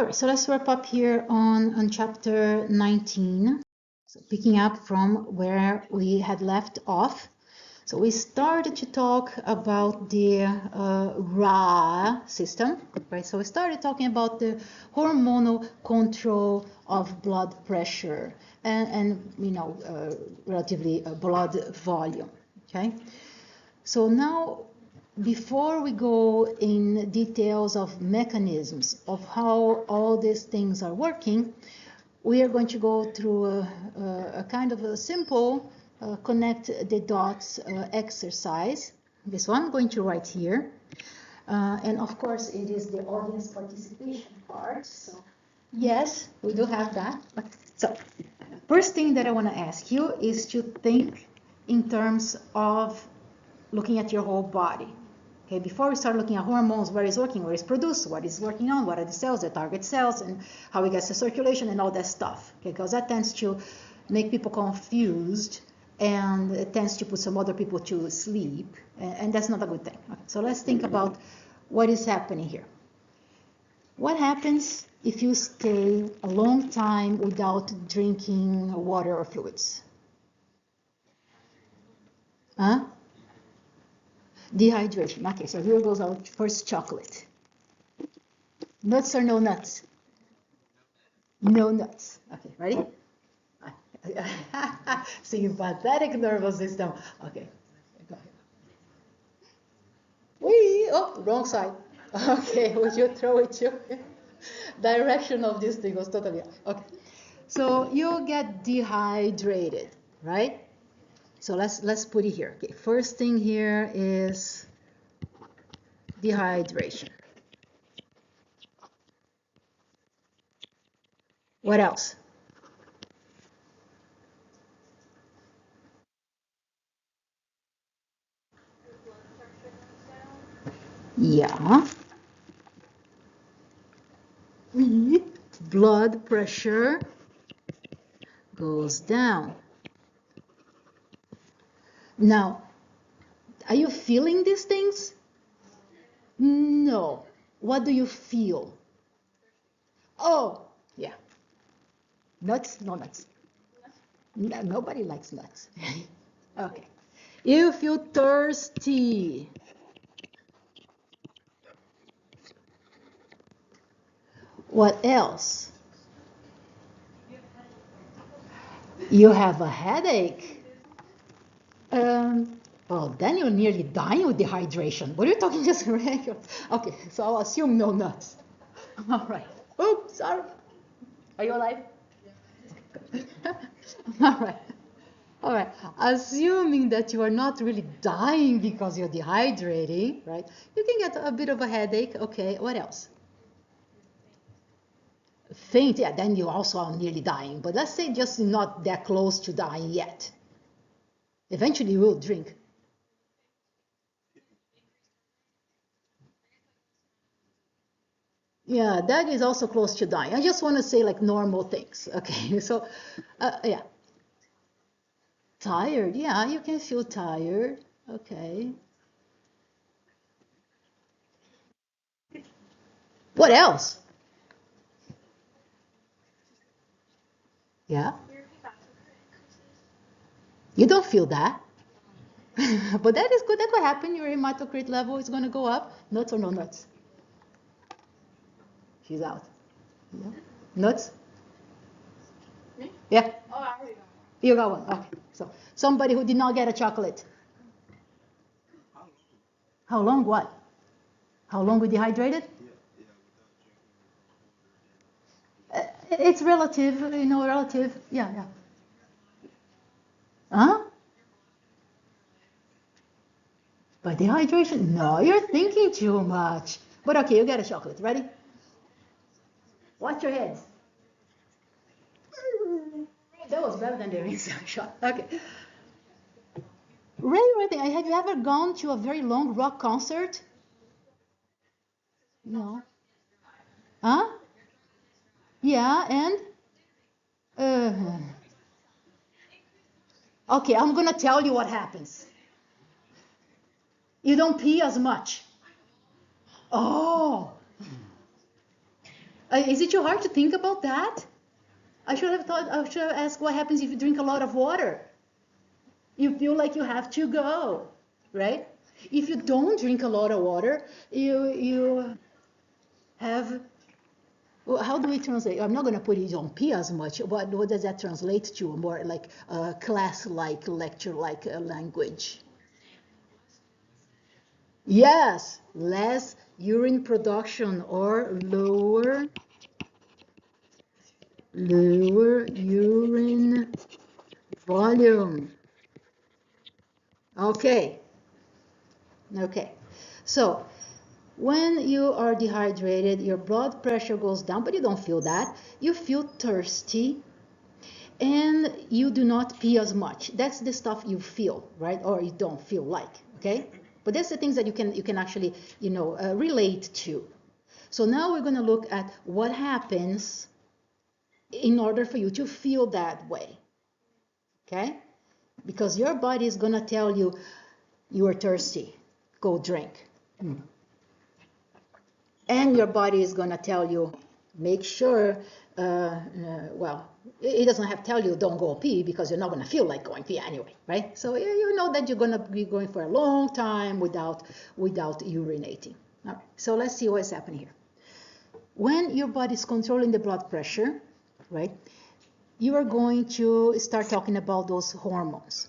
All right, so let's wrap up here on chapter 19. So picking up from where we had left off. So we started to talk about the Ra system, right? So we started talking about the hormonal control of blood pressure and relatively blood volume, okay? So now, before we go in details of mechanisms of how all these things are working, we are going to go through a kind of a simple connect the dots exercise. This one I'm going to write here. And of course, it is the audience participation part. So yes, we do have that. So first thing that I want to ask you is to think in terms of looking at your whole body. Okay, before we start looking at hormones, where it's working, where it's produced, what it's working on, what are the cells, the target cells, and how it gets to circulation and all that stuff. Okay, because that tends to make people confused and it tends to put some other people to sleep, and that's not a good thing. Okay, so let's think about what is happening here. What happens if you stay a long time without drinking water or fluids? Huh? Dehydration. Okay, so here goes our first chocolate. Nuts or no nuts? No nuts. Okay, ready? Sympathetic nervous system. Okay, go ahead. Whee! Oh, wrong side. Okay, would you throw it to? Direction of this thing was totally okay. So you get dehydrated, right? So let's put it here. Okay, first thing here is dehydration. What else? Yeah. Blood pressure goes down. Now, are you feeling these things? No. What do you feel? Oh, yeah. Nuts? No nuts. No, nobody likes nuts. Okay. You feel thirsty. What else? You have a headache. Well, then you're nearly dying with dehydration. What are you talking just regular? Okay, so I'll assume no nuts. All right. Oops, sorry. Are you alive? Yeah. All right. All right. Assuming that you are not really dying because you're dehydrating, right? You can get a bit of a headache. Okay, what else? Faint, yeah, then you also are nearly dying. But let's say just not that close to dying yet. Eventually you will drink. Yeah, that is also close to dying. I just want to say like normal things. Okay, so yeah. Tired, yeah, you can feel tired. Okay. What else? Yeah. You don't feel that. But that is good. That could happen. Your hematocrit level is going to go up. Nuts or no nuts? She's out. Yeah. Nuts? Me? Yeah. Oh, I already got one. You got one. Okay. So somebody who did not get a chocolate. How long what? How long we dehydrated? It's relative, relative. Yeah, yeah. Huh? By dehydration? No, you're thinking too much. But okay, you get a chocolate. Ready? Watch your heads. That was better than the inside shot. Okay. Really, have you ever gone to a very long rock concert? No. Huh? Yeah, and? Uh, okay, I'm gonna tell you what happens. You don't pee as much. Oh. Is it too hard to think about that? I should have asked what happens if you drink a lot of water. You feel like you have to go, right? If you don't drink a lot of water, you have, well, how do we translate? I'm not going to put it on P as much. What does that translate to? More like class-like, lecture-like language. Yes, less urine production or lower urine volume. Okay. So when you are dehydrated, your blood pressure goes down, but you don't feel that. You feel thirsty and you do not pee as much. That's the stuff you feel, right? Or you don't feel like, okay? But that's the things that you can actually, relate to. So now we're going to look at what happens in order for you to feel that way, okay? Because your body is going to tell you, you are thirsty, go drink. And your body is going to tell you, make sure, well, it doesn't have to tell you don't go pee because you're not going to feel like going pee anyway, right? So you know that you're going to be going for a long time without urinating. All right, so let's see what's happening here. When your body is controlling the blood pressure, right, you are going to start talking about those hormones.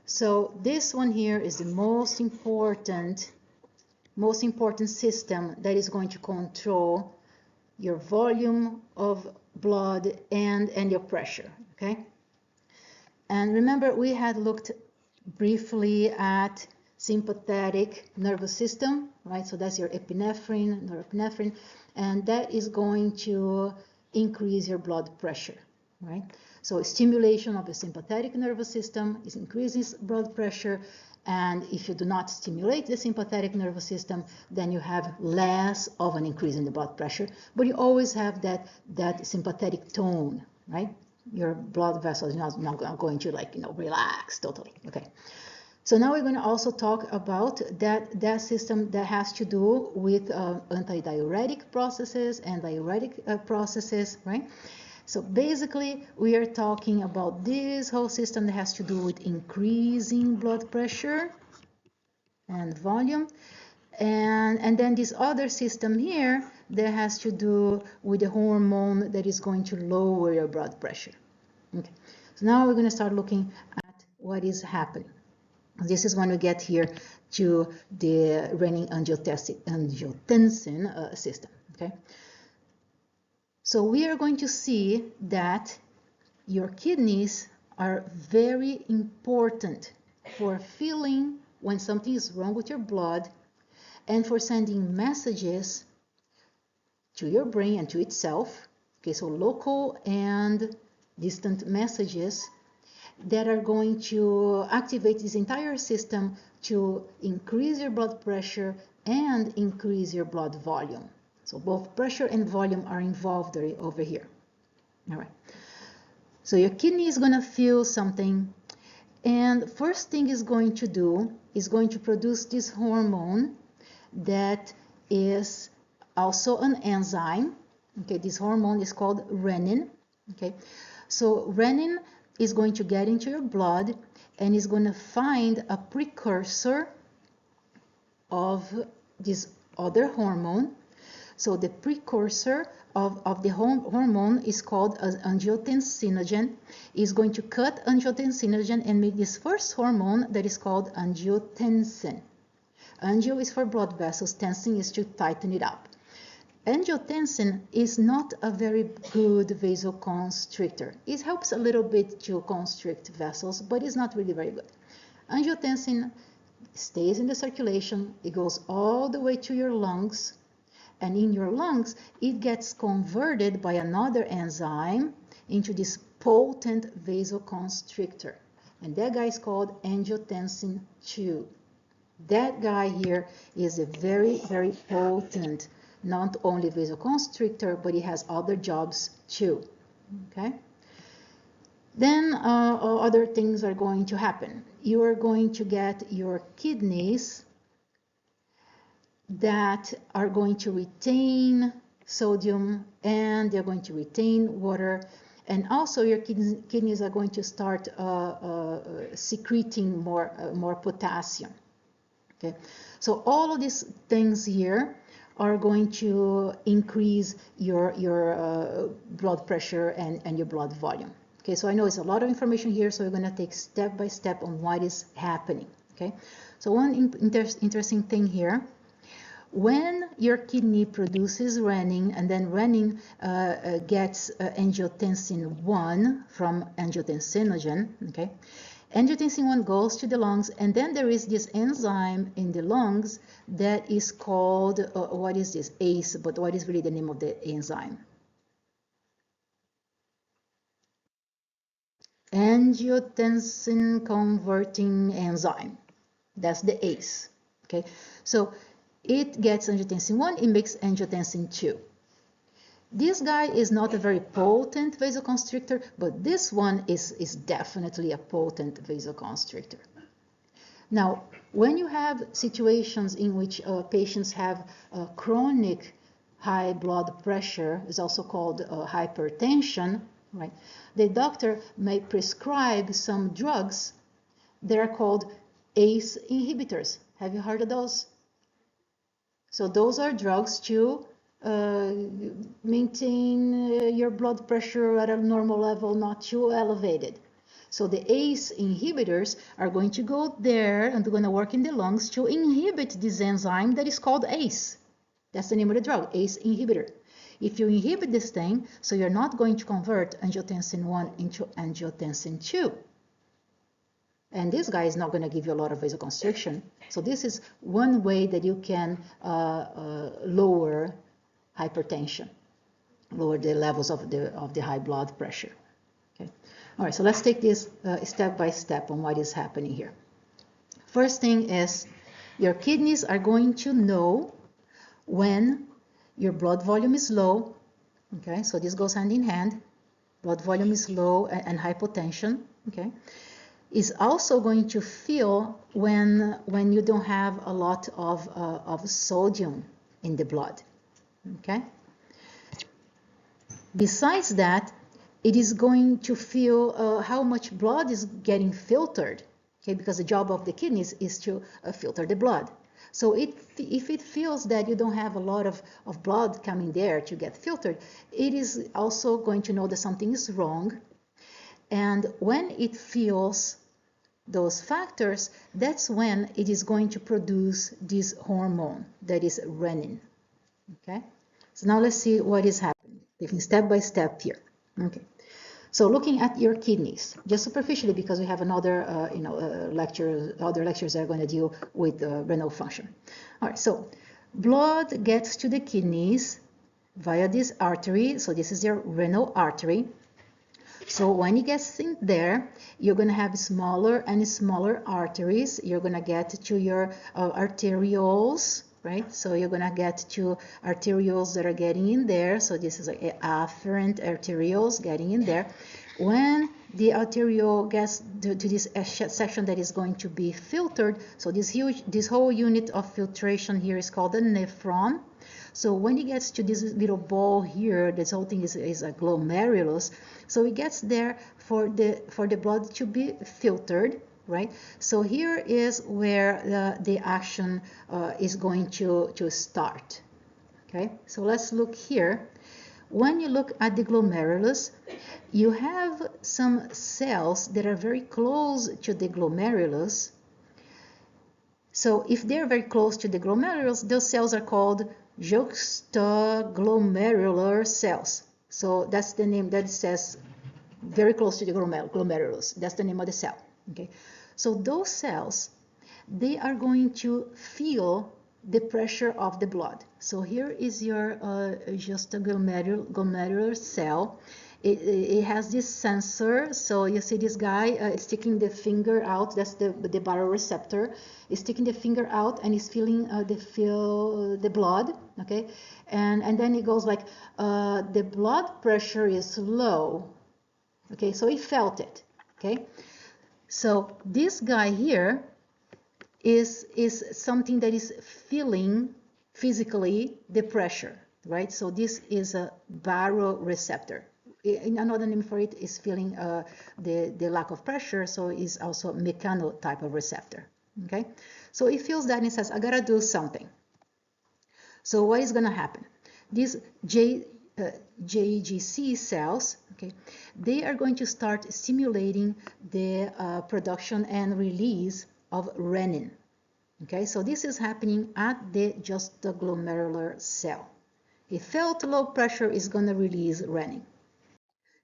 So this one here is the most important system that is going to control your volume of blood and your pressure, okay? And remember, we had looked briefly at sympathetic nervous system, right? So that's your epinephrine, norepinephrine, and that is going to increase your blood pressure, right? So stimulation of the sympathetic nervous system is increases blood pressure, and if you do not stimulate the sympathetic nervous system, then you have less of an increase in the blood pressure, but you always have that sympathetic tone, right? Your blood vessels are not going to relax totally, okay? So now we're going to also talk about that system that has to do with antidiuretic processes and diuretic processes, right? So basically, we are talking about this whole system that has to do with increasing blood pressure and volume. And then this other system here that has to do with the hormone that is going to lower your blood pressure. Okay. So now we're going to start looking at what is happening. This is when we get here to the renin-angiotensin system. Okay. So we are going to see that your kidneys are very important for feeling when something is wrong with your blood and for sending messages to your brain and to itself. Okay, so local and distant messages that are going to activate this entire system to increase your blood pressure and increase your blood volume. So both pressure and volume are involved over here. All right. So your kidney is going to feel something, and first thing it's going to do is going to produce this hormone that is also an enzyme. Okay, this hormone is called renin. Okay, so renin is going to get into your blood and is going to find a precursor of this other hormone. So the precursor of the hormone is called angiotensinogen. Is going to cut angiotensinogen and make this first hormone that is called angiotensin. Angio is for blood vessels, tensin is to tighten it up. Angiotensin is not a very good vasoconstrictor. It helps a little bit to constrict vessels, but it's not really very good. Angiotensin stays in the circulation, it goes all the way to your lungs, and in your lungs, it gets converted by another enzyme into this potent vasoconstrictor. And that guy is called angiotensin II. That guy here is a very, very potent, not only vasoconstrictor, but he has other jobs too. Okay? Then other things are going to happen. You are going to get your kidneys that are going to retain sodium, and they're going to retain water, and also your kidneys are going to start secreting more potassium. Okay, so all of these things here are going to increase your blood pressure and your blood volume. Okay, so I know it's a lot of information here, so we're going to take step by step on what is happening. Okay, so one interesting thing here, when your kidney produces renin, and then renin gets angiotensin 1 from angiotensinogen, okay, angiotensin 1 goes to the lungs, and then there is this enzyme in the lungs that is called, what is this, ACE, but what is really the name of the enzyme? Angiotensin converting enzyme. That's the ACE. Okay, so it gets angiotensin 1, it makes angiotensin 2. This guy is not a very potent vasoconstrictor, but this one is definitely a potent vasoconstrictor. Now, when you have situations in which patients have chronic high blood pressure, is also called hypertension, right? The doctor may prescribe some drugs that are called ACE inhibitors. Have you heard of those? So those are drugs to maintain your blood pressure at a normal level, not too elevated. So the ACE inhibitors are going to go there and they're going to work in the lungs to inhibit this enzyme that is called ACE. That's the name of the drug, ACE inhibitor. If you inhibit this thing, so you're not going to convert angiotensin 1 into angiotensin 2. And this guy is not going to give you a lot of vasoconstriction. So this is one way that you can lower hypertension, lower the levels of the high blood pressure. Okay. All right, so let's take this step by step on what is happening here. First thing is your kidneys are going to know when your blood volume is low. Okay, so this goes hand in hand. Blood volume is low and hypotension. Okay, is also going to feel when you don't have a lot of sodium in the blood. Okay. Besides that, it is going to feel how much blood is getting filtered. Okay, because the job of the kidneys is to filter the blood. So if it feels that you don't have a lot of blood coming there to get filtered, it is also going to know that something is wrong. And when it feels those factors, that's when it is going to produce this hormone that is renin. Okay, so now let's see what is happening, taking step by step here. Okay, so looking at your kidneys, just superficially, because we have another other lectures that are going to deal with renal function. All right, so blood gets to the kidneys via this artery. So this is your renal artery. So when it gets in there, you're going to have smaller and smaller arteries. You're going to get to your arterioles, right? So you're going to get to arterioles that are getting in there. So this is like afferent arterioles getting in there. When the arteriole gets to this section that is going to be filtered, so this whole unit of filtration here is called a nephron. So when it gets to this little ball here, this whole thing is a glomerulus. So it gets there for the blood to be filtered, right? So here is where the action is going to start. Okay, so let's look here. When you look at the glomerulus, you have some cells that are very close to the glomerulus. So if they're very close to the glomerulus, those cells are called juxtaglomerular cells. So that's the name that says very close to the glomerulus. That's the name of the cell. Okay, so those cells, they are going to feel the pressure of the blood. So here is your juxtaglomerular cell. It has this sensor. So you see this guy sticking the finger out. That's the baroreceptor. Is sticking the finger out and is feeling the blood. Okay, and then it goes like the blood pressure is low. Okay, so it felt it. Okay, so this guy here is something that is feeling physically the pressure. right? So this is a baroreceptor. Another name for it is feeling the lack of pressure, so it's also a mechano type of receptor, okay? So it feels that and it says, I gotta do something. So what is gonna happen? These JGC cells, okay, they are going to start stimulating the production and release of renin. Okay, so this is happening at just the glomerular cell. If felt low pressure is going to release renin.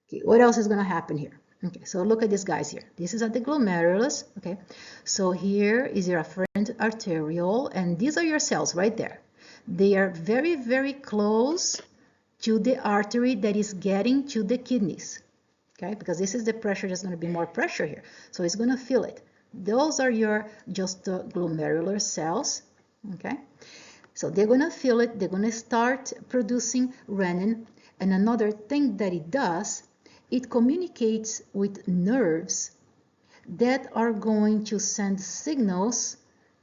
Okay, what else is going to happen here? Okay, so look at these guys here. This is at the glomerulus. Okay, so here is your afferent arteriole, and these are your cells right there. They are very, very close to the artery that is getting to the kidneys. Okay, because this is the pressure, there's going to be more pressure here, so it's going to feel it. Those are your just glomerular cells. Okay, so they're going to feel it, they're going to start producing renin. And another thing that it does, it communicates with nerves that are going to send signals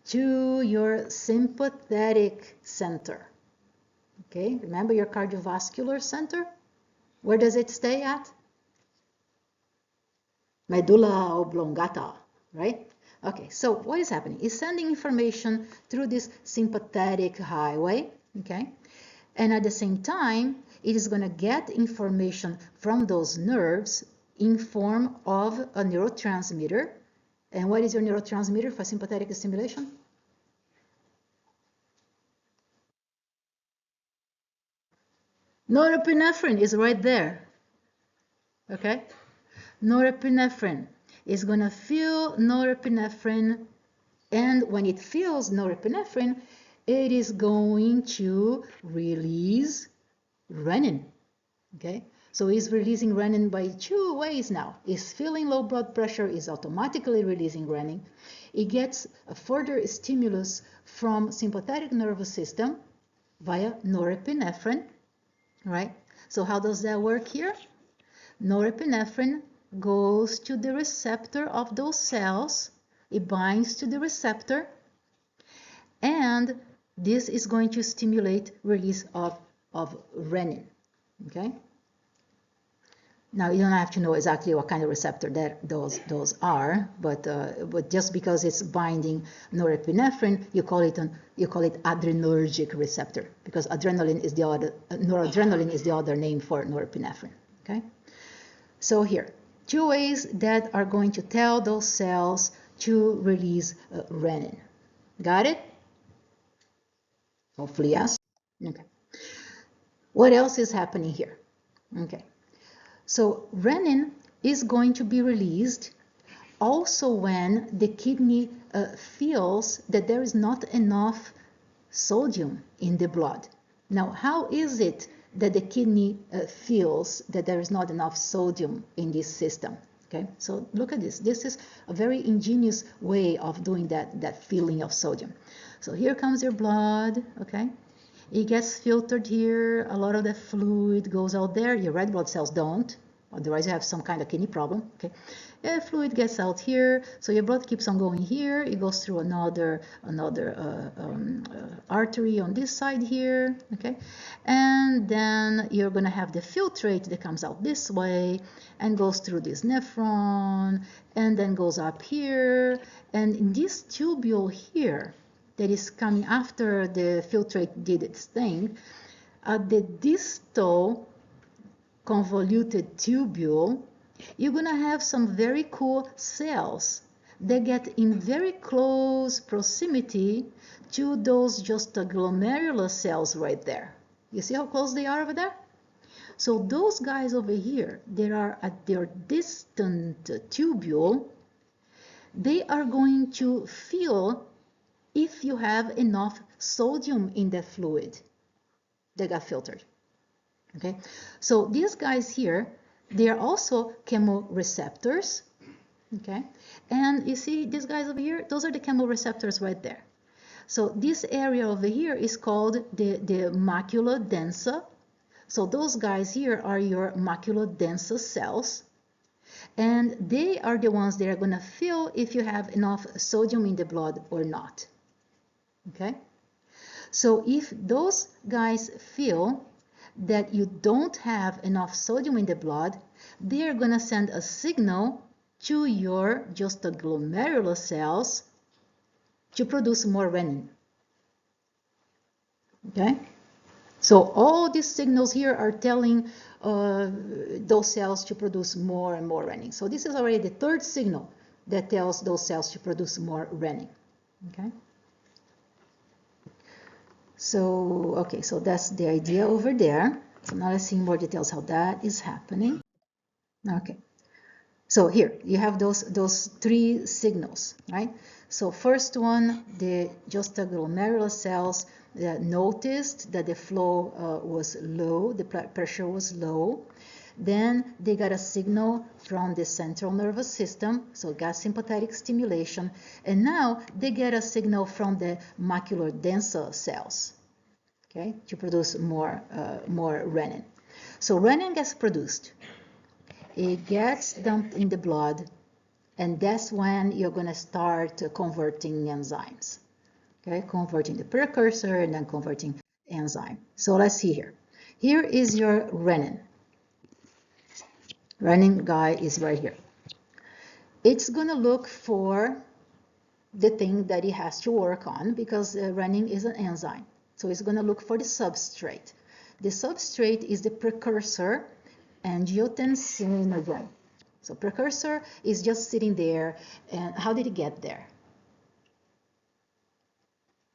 to your sympathetic center. Okay, remember your cardiovascular center? Where does it stay at? Medulla oblongata, right? Okay, so what is happening? It's sending information through this sympathetic highway, okay? And at the same time, it is going to get information from those nerves in form of a neurotransmitter. And what is your neurotransmitter for sympathetic stimulation? Norepinephrine is right there, okay? Norepinephrine is going to feel norepinephrine, and when it feels norepinephrine, it is going to release renin. Okay, so it's releasing renin by two ways now. It's feeling low blood pressure, is automatically releasing renin. It gets a further stimulus from sympathetic nervous system via norepinephrine, right? So how does that work here? Norepinephrine goes to the receptor of those cells, it binds to the receptor, and this is going to stimulate release of renin. Okay. Now you don't have to know exactly what kind of receptor that those are, but just because it's binding norepinephrine, you call it adrenergic receptor, because adrenaline is the other noradrenaline is the other name for norepinephrine. Okay. So here, two ways that are going to tell those cells to release renin. Got it? Hopefully, yes. Okay. What else is happening here? Okay. So renin is going to be released also when the kidney feels that there is not enough sodium in the blood. Now, how is it that the kidney feels that there is not enough sodium in this system? Okay, so look at this. This is a very ingenious way of doing that feeling of sodium. So here comes your blood, okay? It gets filtered here. A lot of the fluid goes out there. Your red blood cells don't. Otherwise, you have some kind of kidney problem. Okay, fluid gets out here. So your blood keeps on going here. It goes through another artery on this side here. Okay, and then you're gonna have the filtrate that comes out this way and goes through this nephron and then goes up here. And in this tubule here, that is coming after the filtrate did its thing, at the distal convoluted tubule, you're going to have some very cool cells that get in very close proximity to those just glomerular cells right there. You see how close they are over there? So those guys over here, they are at their distant tubule, they are going to feel if you have enough sodium in the fluid that got filtered. Okay, so these guys here, they are also chemoreceptors. Okay, and you see these guys over here, those are the chemoreceptors right there. So this area over here is called the macula densa. So those guys here are your macula densa cells, and they are the ones that are going to feel if you have enough sodium in the blood or not. Okay, So if those guys feel that you don't have enough sodium in the blood, they're going to send a signal to your juxtaglomerular cells to produce more renin. Okay? So all these signals here are telling those cells to produce more and more renin. So this is already the third signal that tells those cells to produce more renin. Okay? So, okay, so that's the idea over there. So now let's see more details how that is happening. Okay. So here you have those three signals, right? So first one, the juxtaglomerular cells noticed that the flow was low, the pressure was low. Then they got a signal from the central nervous system, so got sympathetic stimulation, and now they get a signal from the macular densa cells, okay, to produce more renin. So renin gets produced. It gets dumped in the blood, and that's when you're going to start converting enzymes. Okay, converting the precursor and then converting enzyme. So let's see here. Here is your renin. Renin guy is right here. It's going to look for the thing that it has to work on because renin is an enzyme. So it's going to look for the substrate. The substrate is the precursor angiotensinogen. So precursor is just sitting there. And how did it get there?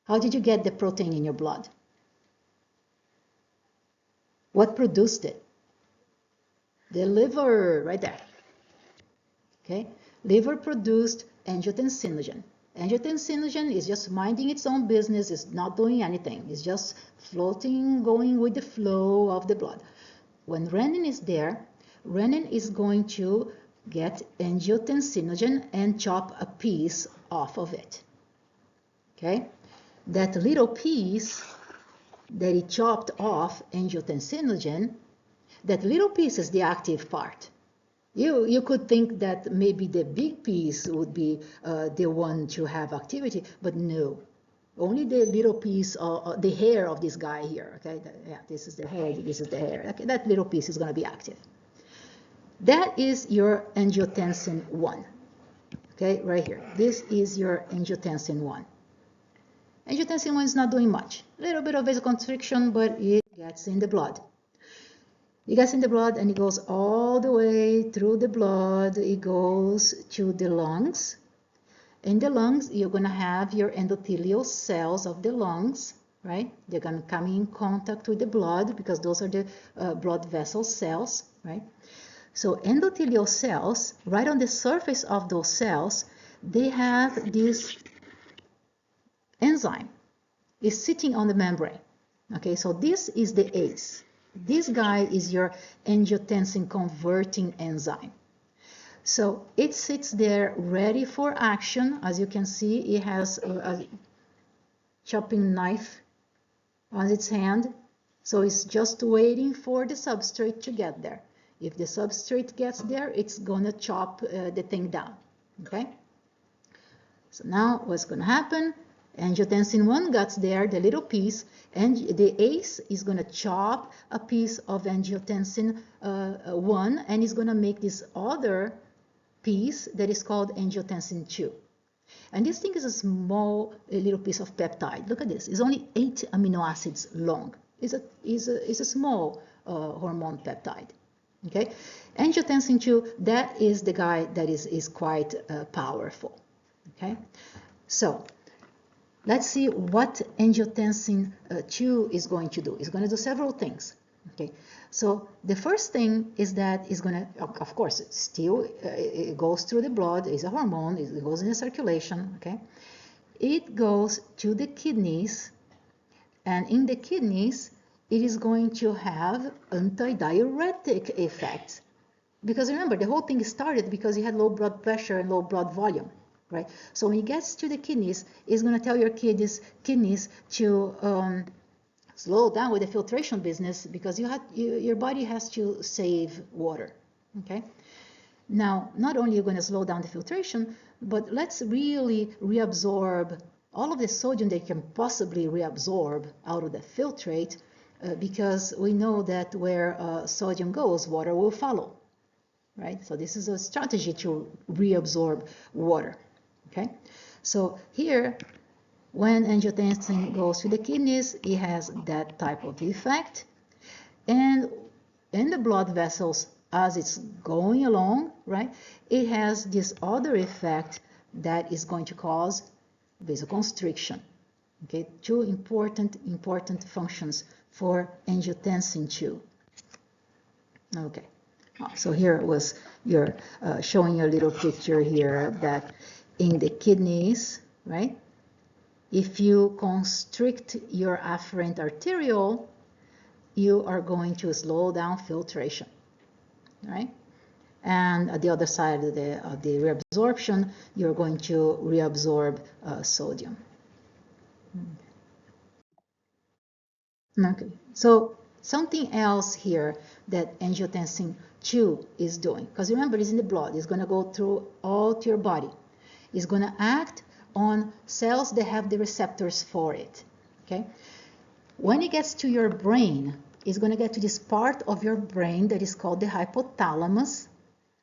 How did you get the protein in your blood? What produced it? The liver, right there. Okay, liver produced angiotensinogen. Angiotensinogen is just minding its own business. It's not doing anything. It's just floating, going with the flow of the blood. When renin is there, renin is going to get angiotensinogen and chop a piece off of it. Okay, that little piece that it chopped off angiotensinogen, that little piece is the active part. You could think that maybe the big piece would be the one to have activity, but no. Only the little piece, the hair of this guy here, okay? Yeah, this is the hair, this is the hair. Okay, that little piece is going to be active. That is your angiotensin 1, okay, right here. This is your angiotensin 1. Angiotensin 1 is not doing much. A little bit of vasoconstriction, but it gets in the blood. It gets in the blood and it goes all the way through the blood. It goes to the lungs. In the lungs, you're going to have your endothelial cells of the lungs, right? They're going to come in contact with the blood because those are the blood vessel cells, right? So endothelial cells, right on the surface of those cells, they have this enzyme. It's sitting on the membrane. Okay, so this is the ACE. This guy is your angiotensin converting enzyme. So it sits there ready for action. As you can see, it has a chopping knife on its hand. So it's just waiting for the substrate to get there. If the substrate gets there, it's going to chop the thing down. Okay? So now what's going to happen? Angiotensin 1 gets there, the little piece, and the ACE is going to chop a piece of angiotensin 1 and is going to make this other piece that is called angiotensin 2. And this thing is a small little piece of peptide. Look at this. It's only 8 amino acids long. It's a small hormone peptide. Okay? Angiotensin 2, that is the guy that is quite powerful. Okay? So let's see what angiotensin 2 is going to do. It's going to do several things. Okay, so the first thing is that it's going to, of course, it still it goes through the blood. It's a hormone. It goes in the circulation. Okay, it goes to the kidneys, and in the kidneys, it is going to have antidiuretic effects. Because remember, the whole thing started because you had low blood pressure and low blood volume. Right? So when it gets to the kidneys, it's going to tell your kidneys to slow down with the filtration business because your body has to save water. Okay? Now, not only are you going to slow down the filtration, but let's really reabsorb all of the sodium they can possibly reabsorb out of the filtrate, because we know that where sodium goes, water will follow, right? So this is a strategy to reabsorb water, okay? So here, when angiotensin goes to the kidneys, it has that type of effect. And in the blood vessels, as it's going along, right, it has this other effect that is going to cause vasoconstriction. Okay, two important functions for angiotensin II. Okay, so here it was you're showing you a little picture here that in the kidneys, right, if you constrict your afferent arteriole, you are going to slow down filtration, right? And at the other side of the reabsorption, you're going to reabsorb sodium. Okay, so something else here that angiotensin II is doing, because remember, it's in the blood, it's going to go through all to your body. It's going to act on cells that have the receptors for it, okay? When it gets to your brain, it's going to get to this part of your brain that is called the hypothalamus.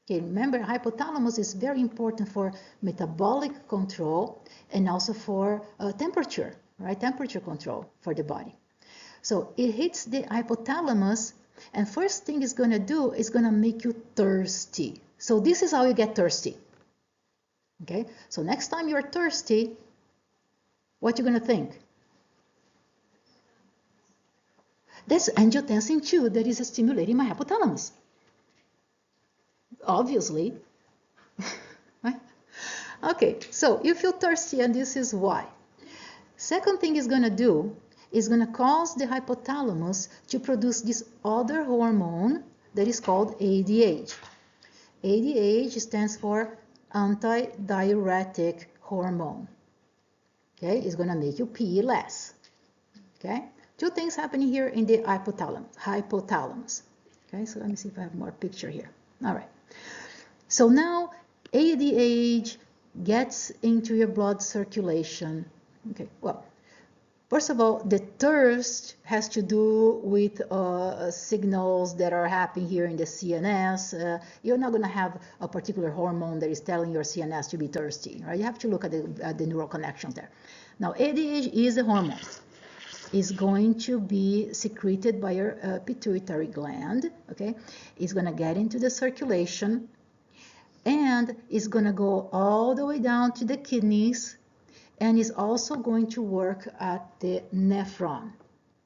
Okay, remember, hypothalamus is very important for metabolic control and also for temperature, right? Temperature control for the body. So it hits the hypothalamus, and first thing it's going to do is going to make you thirsty. So this is how you get thirsty. Okay, so next time you're thirsty, what you're going to think? That's angiotensin II that is stimulating my hypothalamus. Obviously. Right? Okay, so you feel thirsty, and this is why. Second thing it's going to do is going to cause the hypothalamus to produce this other hormone that is called ADH. ADH stands for antidiuretic hormone. Okay, it's going to make you pee less. Okay, two things happening here in the hypothalamus. Okay, so let me see if I have more picture here. All right. So now ADH gets into your blood circulation. Okay, well, first of all, the thirst has to do with signals that are happening here in the CNS. You're not going to have a particular hormone that is telling your CNS to be thirsty, right? You have to look at the neural connection there. Now, ADH is a hormone. It's going to be secreted by your pituitary gland, okay? It's going to get into the circulation, and it's going to go all the way down to the kidneys, and is also going to work at the nephron.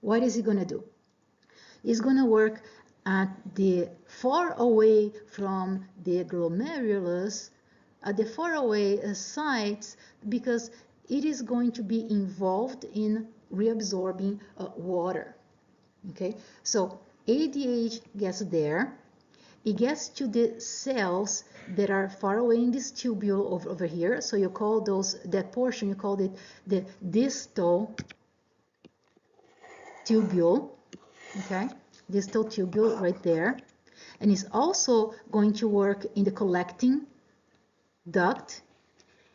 What is it going to do? It's going to work at the far away from the glomerulus, at the far away sites, because it is going to be involved in reabsorbing water. Okay, so ADH gets there. It gets to the cells that are far away in this tubule over here. So you call that portion, you call it the distal tubule. Okay, distal tubule right there. And it's also going to work in the collecting duct.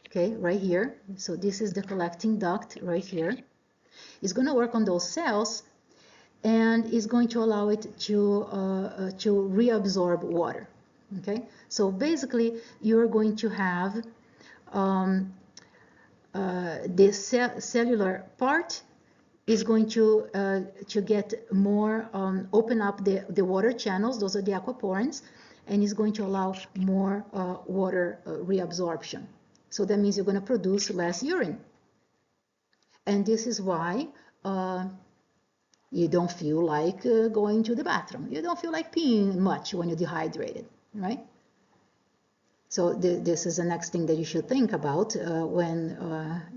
Okay, right here. So this is the collecting duct right here. It's going to work on those cells, and is going to allow it to reabsorb water. Okay, so basically you're going to have the cellular part is going to get more, open up the water channels, those are the aquaporins, and is going to allow more water reabsorption. So that means you're going to produce less urine. And this is why you don't feel like going to the bathroom. You don't feel like peeing much when you're dehydrated, right? So this is the next thing that you should think about when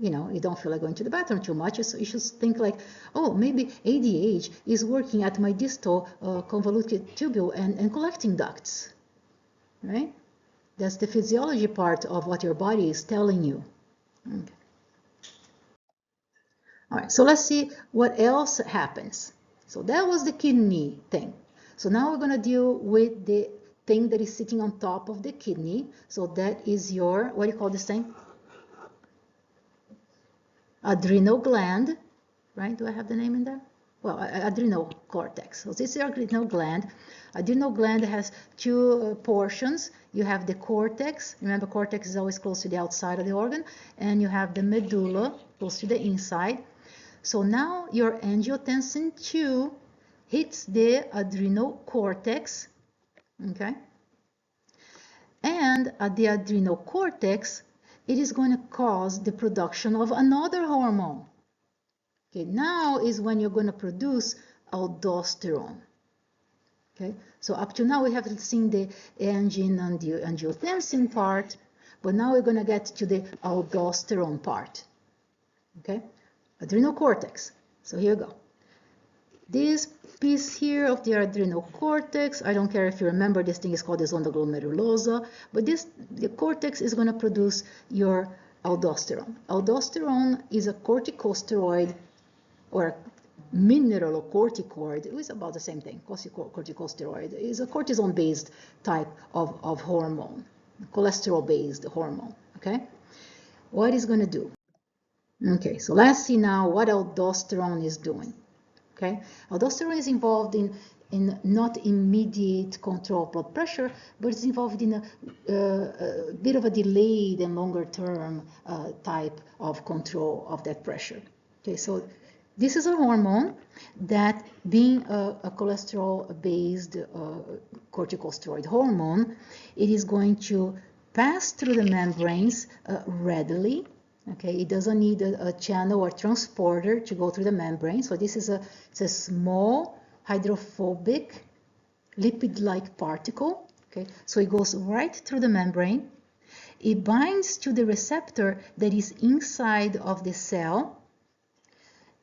you don't feel like going to the bathroom too much. So you should think like, oh, maybe ADH is working at my distal convoluted tubule and collecting ducts, right? That's the physiology part of what your body is telling you. Okay. All right, so let's see what else happens. So that was the kidney thing. So now we're going to deal with the thing that is sitting on top of the kidney. So that is your, what do you call this thing? adrenal gland, right? Do I have the name in there? Well, adrenal cortex. So this is your adrenal gland. Adrenal gland has two portions. You have the cortex. Remember, cortex is always close to the outside of the organ. And you have the medulla, close to the inside. So now your angiotensin II hits the adrenal cortex, okay? And at the adrenal cortex, it is going to cause the production of another hormone. Okay, now is when you're going to produce aldosterone. Okay, so up to now we have seen the angiotensin part, but now we're going to get to the aldosterone part. Okay, adrenal cortex. So here we go. This piece here of the adrenal cortex, I don't care if you remember, this thing is called the zona glomerulosa, but the cortex is going to produce your aldosterone. Aldosterone is a corticosteroid or mineralocorticoid. It's about the same thing. Corticosteroid is a cortisone-based type of hormone, cholesterol-based hormone. Okay, what is going to do? Okay, so let's see now what aldosterone is doing. Okay, aldosterone is involved in not immediate control of blood pressure, but it's involved in a bit of a delayed and longer term type of control of that pressure. Okay, so this is a hormone that, being a cholesterol-based corticosteroid hormone, it is going to pass through the membranes readily. Okay, it doesn't need a channel or transporter to go through the membrane. So this is it's a small hydrophobic lipid-like particle. Okay, so it goes right through the membrane. It binds to the receptor that is inside of the cell.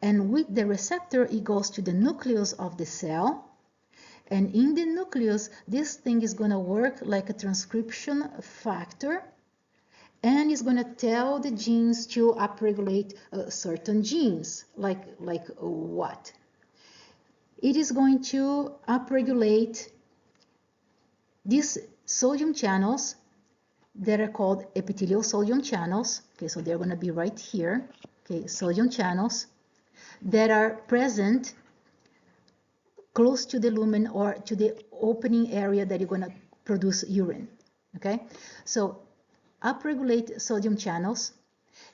And with the receptor, it goes to the nucleus of the cell. And in the nucleus, this thing is going to work like a transcription factor. And it's going to tell the genes to upregulate certain genes, like what? It is going to upregulate these sodium channels that are called epithelial sodium channels. Okay, so they're going to be right here. Okay, sodium channels that are present close to the lumen or to the opening area that you're going to produce urine. Okay, so upregulate sodium channels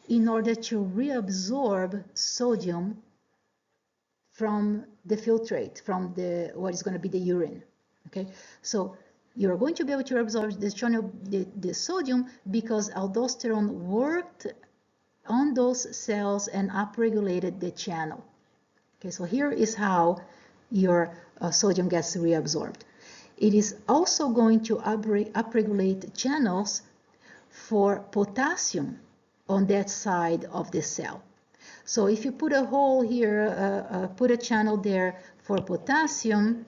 in order to reabsorb sodium from the filtrate, from what is going to be the urine. Okay, so you're going to be able to absorb the sodium because aldosterone worked on those cells and upregulated the channel. Okay, so here is how your sodium gets reabsorbed. It is also going to upregulate channels for potassium on that side of the cell. So if you put a hole here, put a channel there for potassium,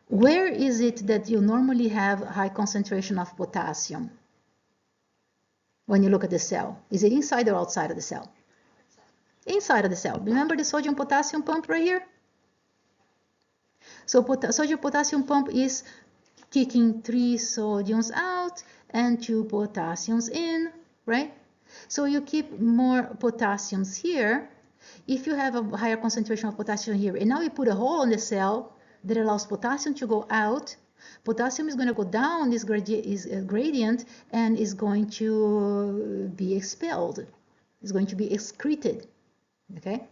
where is it that you normally have high concentration of potassium when you look at the cell? Is it inside or outside of the cell? Inside of the cell. Remember the sodium-potassium pump right here? So sodium-potassium pump is kicking 3 sodiums out and 2 potassiums in, right? So you keep more potassiums here. If you have a higher concentration of potassium here, and now you put a hole in the cell that allows potassium to go out, potassium is going to go down this gradient and is going to be expelled. It's going to be excreted, okay?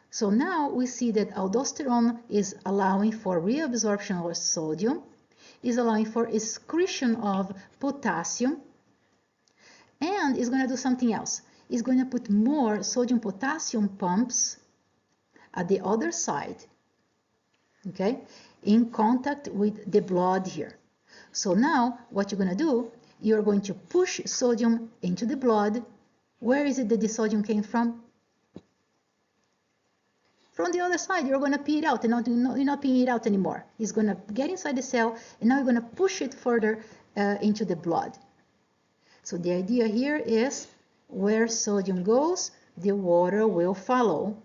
So now we see that aldosterone is allowing for reabsorption of sodium, is allowing for excretion of potassium, and is going to do something else. It's going to put more sodium-potassium pumps at the other side, okay, in contact with the blood here. So now what you're going to do, you're going to push sodium into the blood. Where is it that the sodium came from? From the other side. You're going to pee it out, and you're not peeing it out anymore. It's going to get inside the cell, and now you're going to push it further into the blood. So the idea here is where sodium goes, the water will follow.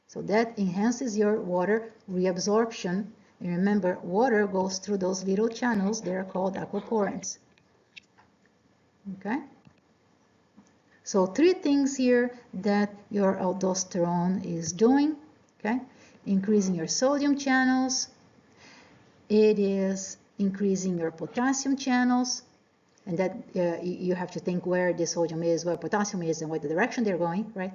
So that enhances your water reabsorption. And remember, water goes through those little channels. They're called aquaporins. Okay? So 3 things here that your aldosterone is doing, okay? Increasing your sodium channels, it is increasing your potassium channels, and that you have to think where the sodium is, where potassium is, and what the direction they're going, right?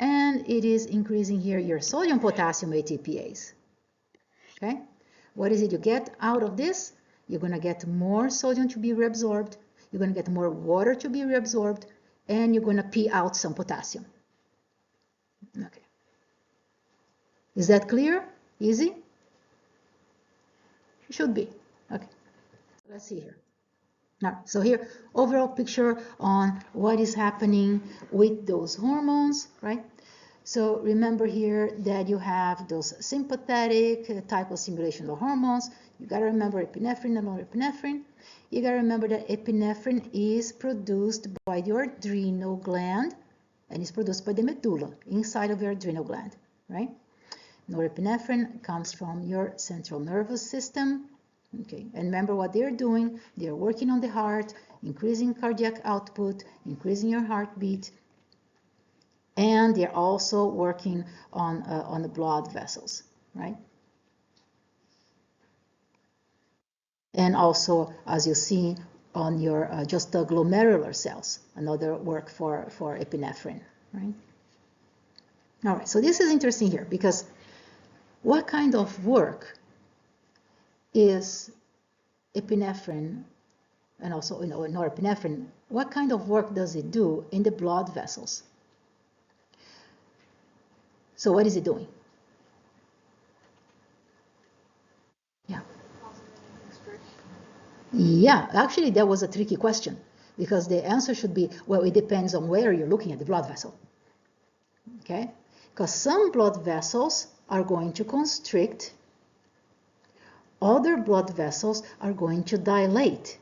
And it is increasing here your sodium potassium ATPase, okay? What is it you get out of this? You're going to get more sodium to be reabsorbed, you're going to get more water to be reabsorbed, and you're going to pee out some potassium. Okay. Is that clear? Easy? Should be. Okay. Let's see here. Now, so here, overall picture on what is happening with those hormones, right? So remember here that you have those sympathetic type of stimulation of hormones. You got to remember epinephrine and norepinephrine. You got to remember that epinephrine is produced by your adrenal gland and is produced by the medulla inside of your adrenal gland, right? Norepinephrine comes from your central nervous system. Okay, and remember what they're doing. They're working on the heart, increasing cardiac output, increasing your heartbeat, and they're also working on the blood vessels, right? And also, as you see, on your just the glomerular cells, another work for epinephrine, right? All right, so this is interesting here because what kind of work is epinephrine and also norepinephrine, what kind of work does it do in the blood vessels? So what is it doing? Yeah. Yeah, actually that was a tricky question because the answer should be, well, it depends on where you're looking at the blood vessel. Okay? Because some blood vessels are going to constrict, other blood vessels are going to dilate.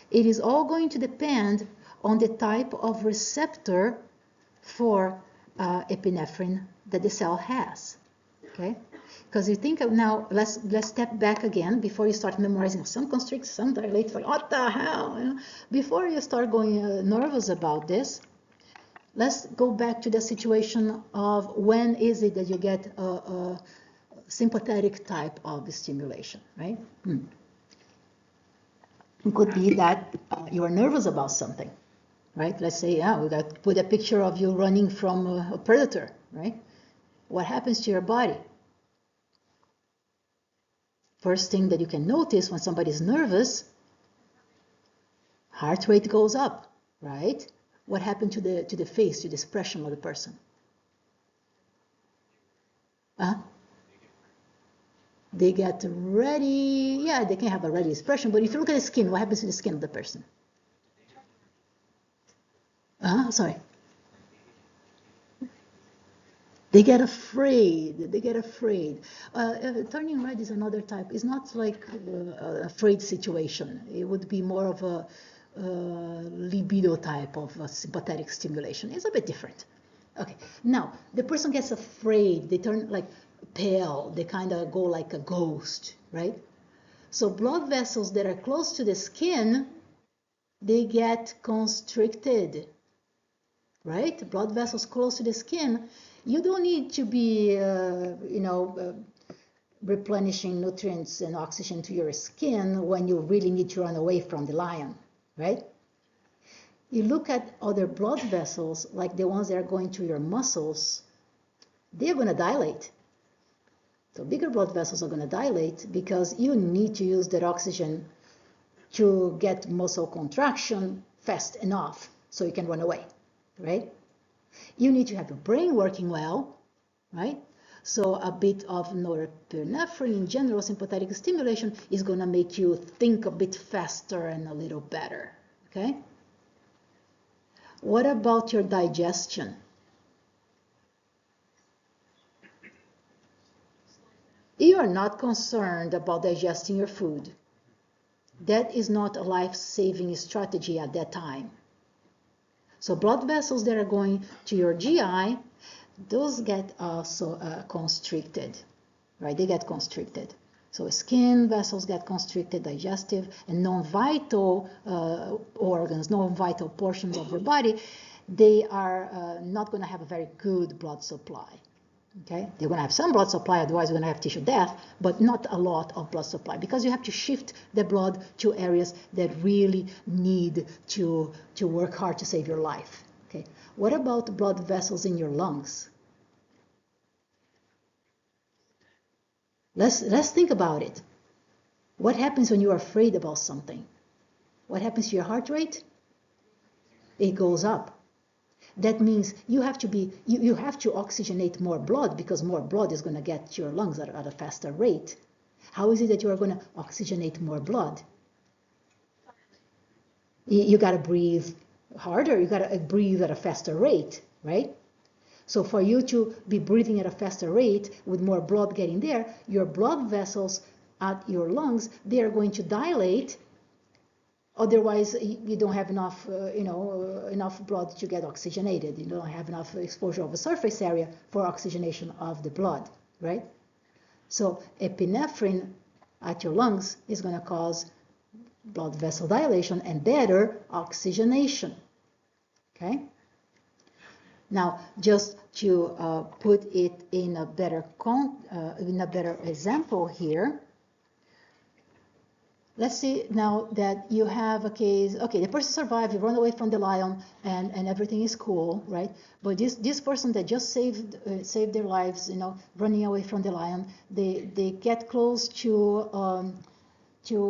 It is all going to depend on the type of receptor for epinephrine that the cell has, okay? Because you think of now, let's step back again before you start memorizing. Some constrict, some dilate. Like what the hell? You know? Before you start going nervous about this, let's go back to the situation of when is it that you get a sympathetic type of stimulation, right? It could be that you are nervous about something, right? Let's say, we got to put a picture of you running from a predator, right? What happens to your body? First thing that you can notice when somebody is nervous, heart rate goes up, right? What happened to the face, to the expression of the person? They get ready. Yeah, they can have a ready expression, but if you look at the skin, what happens to the skin of the person? Sorry. They get afraid. They get afraid. Turning red is another type. It's not like an afraid situation. It would be more of a libido type of sympathetic stimulation. It's a bit different. Okay. Now, the person gets afraid. They turn like pale. They kind of go like a ghost, right? So blood vessels that are close to the skin, they get constricted, right? Blood vessels close to the skin, you don't need to be, replenishing nutrients and oxygen to your skin when you really need to run away from the lion, right? You look at other blood vessels, like the ones that are going to your muscles, they're going to dilate. So bigger blood vessels are going to dilate because you need to use that oxygen to get muscle contraction fast enough so you can run away, right? You need to have your brain working well, right? So a bit of norepinephrine in general, sympathetic stimulation, is going to make you think a bit faster and a little better, okay? What about your digestion? You are not concerned about digesting your food. That is not a life-saving strategy at that time. So blood vessels that are going to your GI, those get also constricted, right? They get constricted. So skin vessels get constricted, digestive and non-vital organs, non-vital portions of your body, they are not going to have a very good blood supply. Okay, they're going to have some blood supply, otherwise you're going to have tissue death, but not a lot of blood supply, because you have to shift the blood to areas that really need to work hard to save your life. Okay, what about blood vessels in your lungs? Let's think about it. What happens when you're afraid about something? What happens to your heart rate? It goes up. That means you have to oxygenate more blood, because more blood is going to get to your lungs at a faster rate. How is it that you are going to oxygenate more blood? You got to breathe harder. You got to breathe at a faster rate, right? So for you to be breathing at a faster rate with more blood getting there, your blood vessels at your lungs, they are going to dilate. Otherwise, you don't have enough, enough blood to get oxygenated. You don't have enough exposure of the surface area for oxygenation of the blood, right? So epinephrine at your lungs is going to cause blood vessel dilation and better oxygenation, okay? Now, just to put it in a better example here, let's see now that you have a case, okay, the person survived, you run away from the lion, and everything is cool, right? But this person that just saved their lives, running away from the lion, they get close to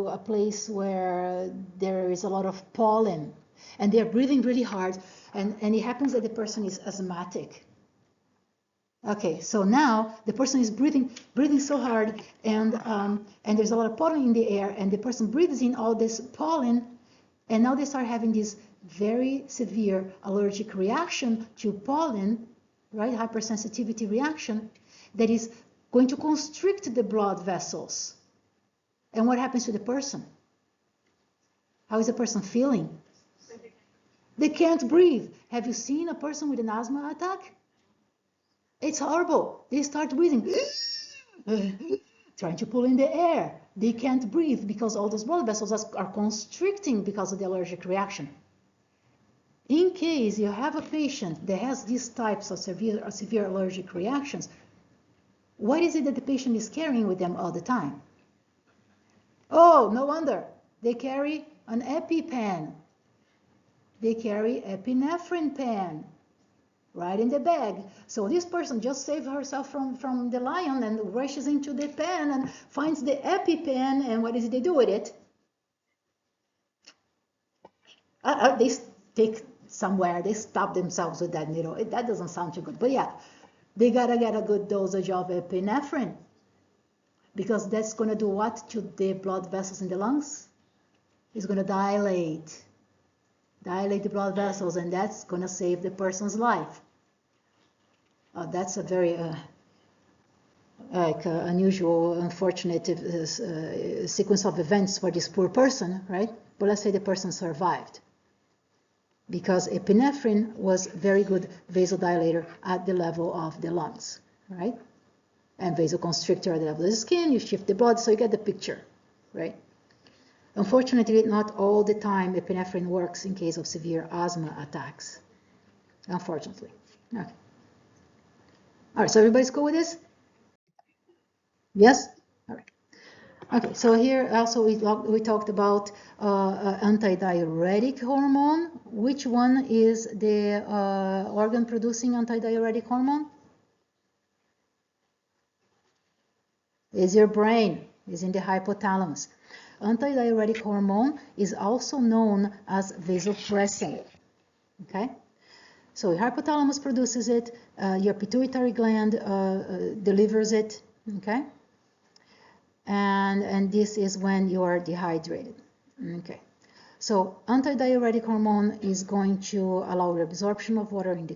a place where there is a lot of pollen, and they're breathing really hard, and it happens that the person is asthmatic. Okay, so now the person is breathing so hard, and there's a lot of pollen in the air, and the person breathes in all this pollen, and now they start having this very severe allergic reaction to pollen, right? Hypersensitivity reaction that is going to constrict the blood vessels. And what happens to the person? How is the person feeling? They can't breathe. Have you seen a person with an asthma attack? It's horrible. They start breathing, trying to pull in the air. They can't breathe because all those blood vessels are constricting because of the allergic reaction. In case you have a patient that has these types of severe allergic reactions, what is it that the patient is carrying with them all the time? Oh, no wonder. They carry an EpiPen. They carry epinephrine pen right in the bag. So this person just saved herself from the lion and rushes into the pen and finds the EpiPen, and what is it they do with it? They take somewhere, they stab themselves with that needle. That doesn't sound too good, but yeah, they gotta get a good dosage of epinephrine, because that's gonna do what to the blood vessels in the lungs? It's gonna dilate the blood vessels, and that's gonna save the person's life. That's a very unusual, unfortunate sequence of events for this poor person, right? But let's say the person survived, because epinephrine was very good vasodilator at the level of the lungs, right? And vasoconstrictor at the level of the skin. You shift the blood, so you get the picture, right? Unfortunately, not all the time epinephrine works in case of severe asthma attacks, unfortunately. Okay. All right, so everybody's cool with this? Yes? All right. Okay, so here also we talked about antidiuretic hormone. Which one is the organ producing antidiuretic hormone? Is your brain, is in the hypothalamus. Antidiuretic hormone is also known as vasopressin, okay? So your hypothalamus produces it, your pituitary gland delivers it, okay? And this is when you are dehydrated, okay? So antidiuretic hormone is going to allow reabsorption of water in the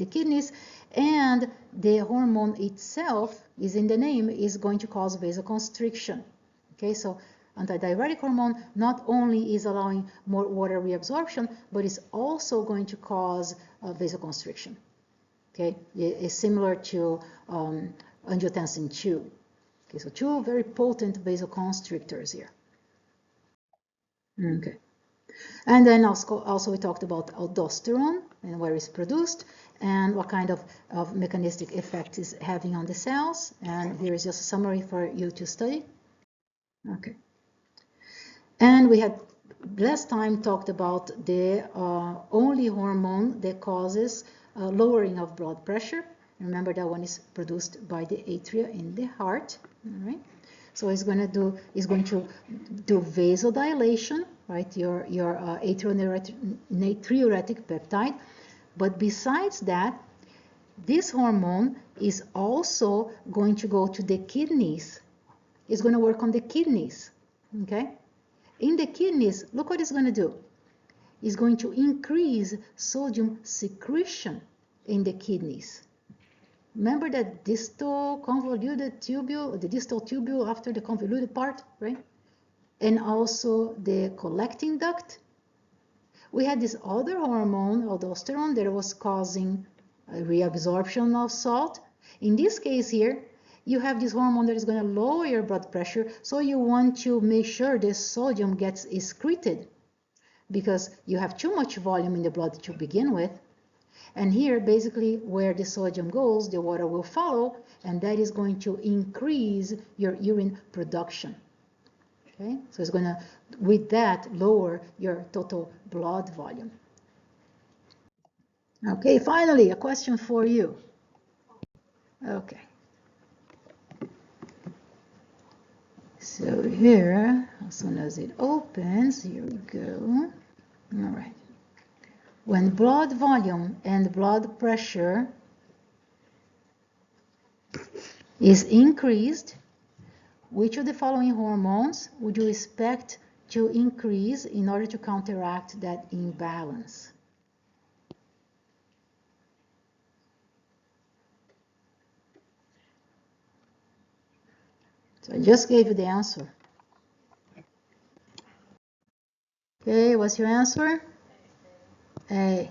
kidneys, and the hormone itself is in the name, is going to cause vasoconstriction, okay? So antidiuretic hormone not only is allowing more water reabsorption, but is also going to cause vasoconstriction. Okay, it's similar to angiotensin II. Okay, so two very potent vasoconstrictors here. Okay. And then also we talked about aldosterone and where it's produced and what kind of mechanistic effect it's having on the cells. And here is just a summary for you to study. Okay. And we had last time talked about the only hormone that causes lowering of blood pressure. Remember that one is produced by the atria in the heart. All right. So it's going to do vasodilation, right? Your natriuretic peptide. But besides that, this hormone is also going to go to the kidneys. It's going to work on the kidneys. Okay. In the kidneys, look what it's going to do. It's going to increase sodium secretion in the kidneys. Remember that distal convoluted tubule, the distal tubule after the convoluted part, right? And also the collecting duct. We had this other hormone, aldosterone, that was causing a reabsorption of salt. In this case here, you have this hormone that is going to lower your blood pressure, so you want to make sure the sodium gets excreted because you have too much volume in the blood to begin with. And here, basically, where the sodium goes, the water will follow, and that is going to increase your urine production. Okay, so it's going to, with that, lower your total blood volume. Okay, finally, a question for you. Okay. So here, as soon as it opens, here we go. All right. When blood volume and blood pressure is increased, which of the following hormones would you expect to increase in order to counteract that imbalance? So I just gave you the answer. Okay, what's your answer? A.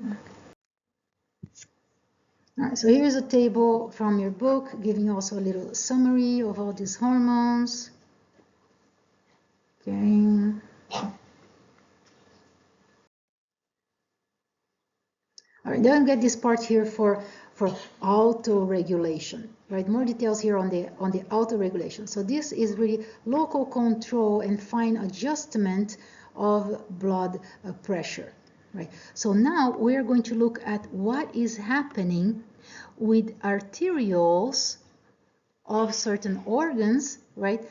All right, so here's a table from your book giving also a little summary of all these hormones. Okay. All right, don't get this part here for auto-regulation, right? More details here on the auto-regulation. So this is really local control and fine adjustment of blood pressure, right? So now we're going to look at what is happening with arterioles of certain organs, right?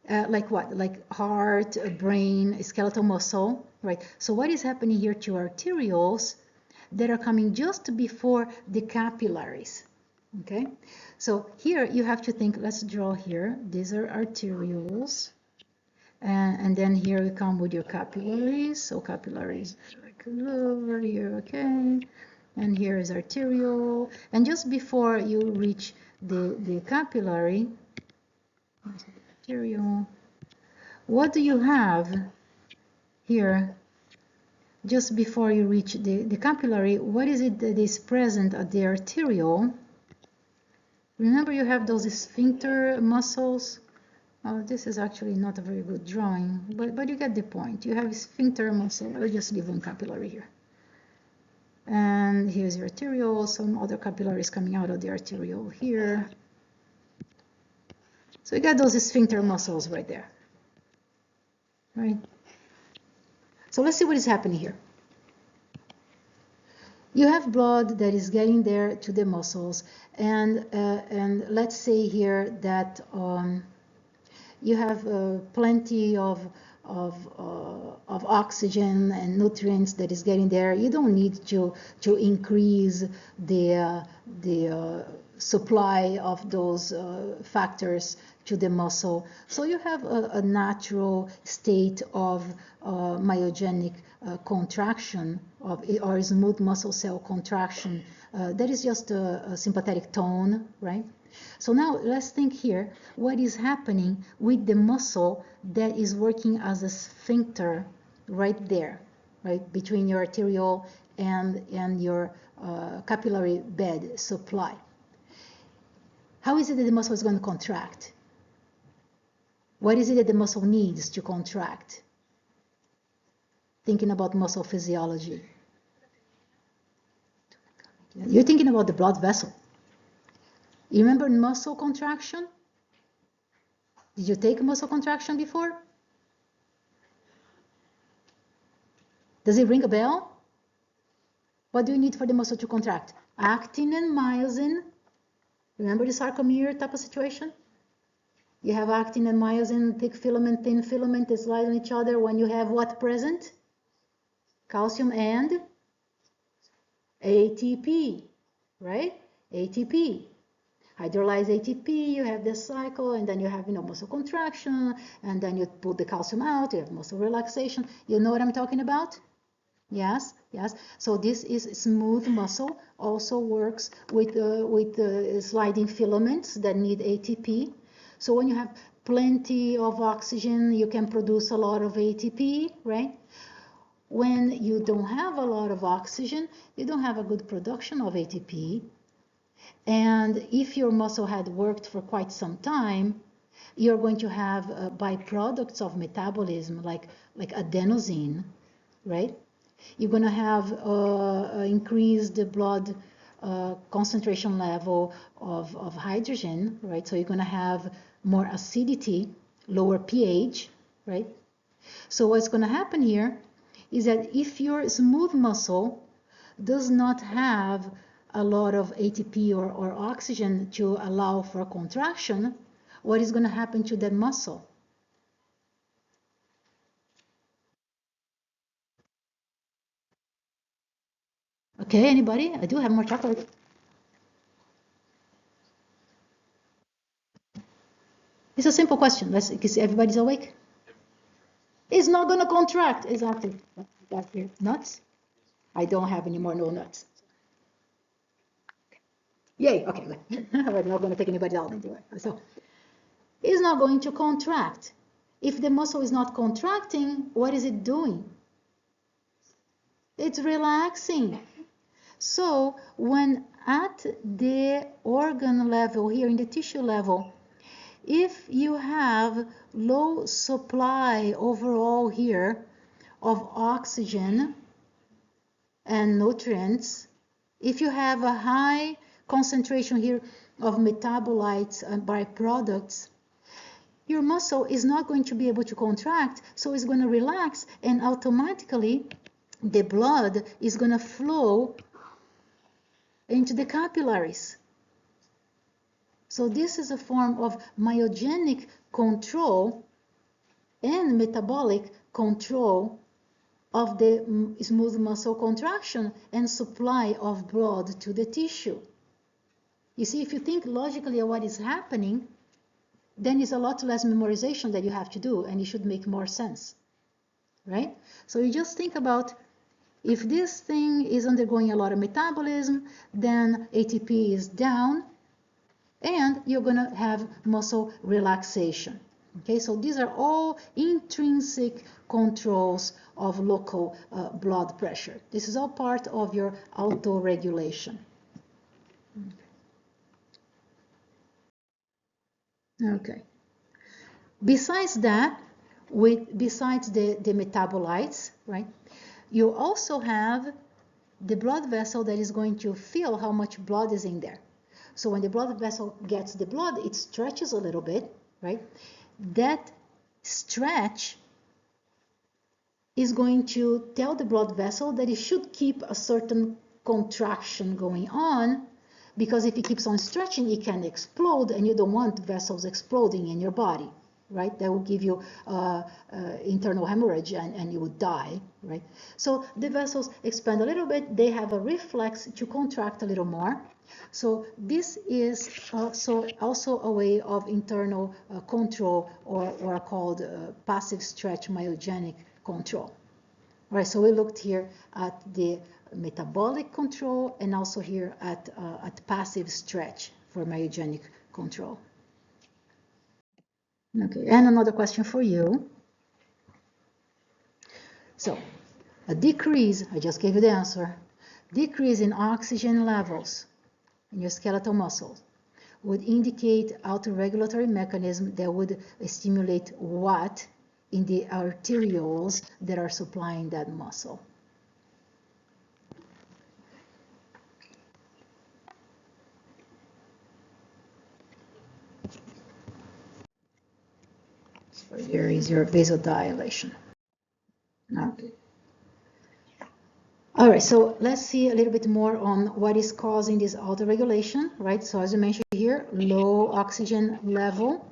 Like what? Like heart, brain, skeletal muscle, right? So what is happening here to arterioles that are coming just before the capillaries, okay? So here you have to think, let's draw here, these are arterioles, and then here we come with your capillaries, so capillaries like over here, okay? And here is arteriole, and just before you reach the capillary, arteriole, what do you have here? Just before you reach the capillary, what is it that is present at the arteriole? Remember, you have those sphincter muscles. Oh, this is actually not a very good drawing, but you get the point. You have sphincter muscle. I'll just leave one capillary here. And here's your arteriole, some other capillaries coming out of the arteriole here. So you got those sphincter muscles right there, right? So let's see what is happening here. You have blood that is getting there to the muscles, and let's say here that you have plenty of oxygen and nutrients that is getting there. You don't need to increase the supply of those factors to the muscle. So you have a natural state of myogenic contraction or smooth muscle cell contraction. That is just a sympathetic tone, right? So now let's think here, what is happening with the muscle that is working as a sphincter right there, right, between your arteriole and your capillary bed supply. How is it that the muscle is going to contract? What is it that the muscle needs to contract? Thinking about muscle physiology. You're thinking about the blood vessel. You remember muscle contraction? Did you take muscle contraction before? Does it ring a bell? What do you need for the muscle to contract? Actin and myosin. Remember the sarcomere type of situation? You have actin and myosin, thick filament, thin filament, they slide on each other when you have what present? Calcium and ATP, right? ATP. Hydrolyze ATP, you have this cycle, and then you have, muscle contraction, and then you put the calcium out, you have muscle relaxation. You know what I'm talking about? Yes, yes. So this is smooth muscle, also works with sliding filaments that need ATP. So when you have plenty of oxygen, you can produce a lot of ATP, right? When you don't have a lot of oxygen, you don't have a good production of ATP. And if your muscle had worked for quite some time, you're going to have byproducts of metabolism like adenosine, right? You're going to have increased blood concentration level of hydrogen, right? So you're going to have more acidity, lower pH, right? So what's going to happen here is that if your smooth muscle does not have a lot of ATP or oxygen to allow for contraction, what is going to happen to that muscle? Okay, anybody? I do have more chocolate. It's a simple question. Let's see, everybody's awake. It's not going to contract. Exactly. Got here nuts. I don't have any more no nuts. Yay. Okay. We're not going to take anybody out anyway. So it's not going to contract. If the muscle is not contracting, what is it doing? It's relaxing. So when at the organ level here, in the tissue level, if you have low supply overall here of oxygen and nutrients, if you have a high concentration here of metabolites and byproducts, your muscle is not going to be able to contract, so it's going to relax, and automatically the blood is going to flow into the capillaries. So this is a form of myogenic control and metabolic control of the smooth muscle contraction and supply of blood to the tissue. You see, if you think logically of what is happening, then it's a lot less memorization that you have to do, and it should make more sense, right? So you just think about, if this thing is undergoing a lot of metabolism, then ATP is down, and you're going to have muscle relaxation. Okay, so these are all intrinsic controls of local blood pressure. This is all part of your autoregulation. Okay. Besides that, besides the metabolites, right, you also have the blood vessel that is going to feel how much blood is in there. So when the blood vessel gets the blood, it stretches a little bit, right? That stretch is going to tell the blood vessel that it should keep a certain contraction going on, because if it keeps on stretching, it can explode, and you don't want vessels exploding in your body, right? That will give you internal hemorrhage, and you would die, right? So the vessels expand a little bit, they have a reflex to contract a little more. So this is also a way of internal control, or called passive stretch myogenic control. All right, so we looked here at the metabolic control, and also here at passive stretch for myogenic control. Okay, and another question for you. So a decrease, I just gave you the answer, decrease in oxygen levels in your skeletal muscles would indicate autoregulatory mechanism that would stimulate what in the arterioles that are supplying that muscle. So here is your vasodilation. Okay. All right, so let's see a little bit more on what is causing this autoregulation, right? So as I mentioned here, low oxygen level,